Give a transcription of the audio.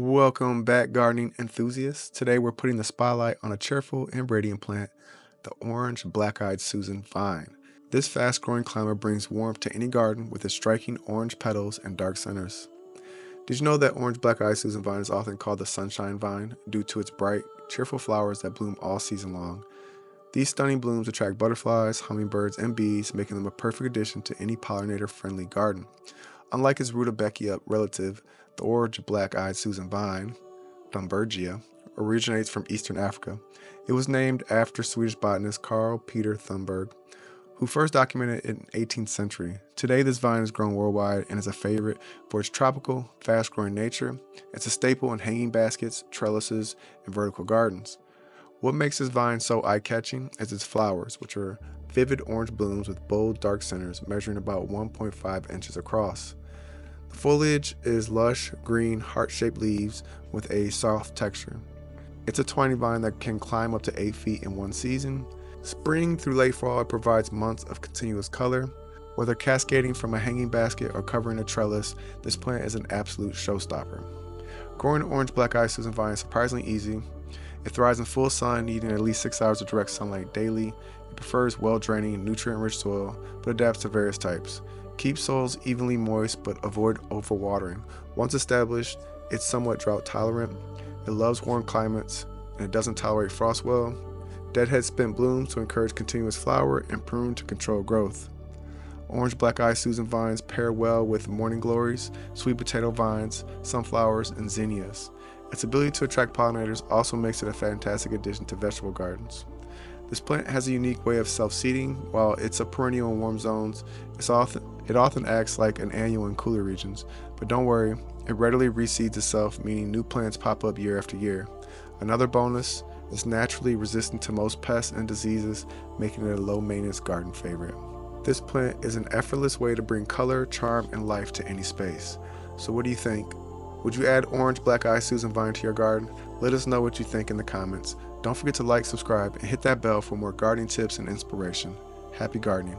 Welcome back, gardening enthusiasts. Today we're putting the spotlight on a cheerful and radiant plant, the orange black-eyed Susan vine. This fast-growing climber brings warmth to any garden with its striking orange petals and dark centers. Did you know that orange black-eyed Susan vine is often called the sunshine vine due to its bright, cheerful flowers that bloom all season long? These stunning blooms attract butterflies, hummingbirds, and bees, making them a perfect addition to any pollinator-friendly garden. Unlike its rudbeckia relative, the orange black-eyed Susan vine, Thunbergia, originates from eastern Africa. It was named after Swedish botanist Carl Peter Thunberg, who first documented it in the 18th century. Today, this vine is grown worldwide and is a favorite for its tropical, fast-growing nature. It's a staple in hanging baskets, trellises, and vertical gardens. What makes this vine so eye-catching is its flowers, which are vivid orange blooms with bold, dark centers measuring about 1.5 inches across. The foliage is lush, green, heart-shaped leaves with a soft texture. It's a tiny vine that can climb up to 8 feet in one season. Spring through late fall, it provides months of continuous color. Whether cascading from a hanging basket or covering a trellis, this plant is an absolute showstopper. Growing orange black-eyed Susan vine is surprisingly easy. It thrives in full sun, needing at least 6 hours of direct sunlight daily. It prefers well-draining, nutrient-rich soil, but adapts to various types. Keep soils evenly moist, but avoid overwatering. Once established, it's somewhat drought-tolerant. It loves warm climates, and it doesn't tolerate frost well. Deadhead spent blooms to encourage continuous flower, and prune to control growth. Orange black-eyed Susan vines pair well with morning glories, sweet potato vines, sunflowers, and zinnias. Its ability to attract pollinators also makes it a fantastic addition to vegetable gardens. This plant has a unique way of self-seeding. While it's a perennial in warm zones, it often acts like an annual in cooler regions. But don't worry, it readily reseeds itself, meaning new plants pop up year after year. Another bonus, it's naturally resistant to most pests and diseases, making it a low-maintenance garden favorite. This plant is an effortless way to bring color, charm, and life to any space. So what do you think? Would you add orange black-eyed Susan vine to your garden? Let us know what you think in the comments. Don't forget to like, subscribe, and hit that bell for more gardening tips and inspiration. Happy gardening.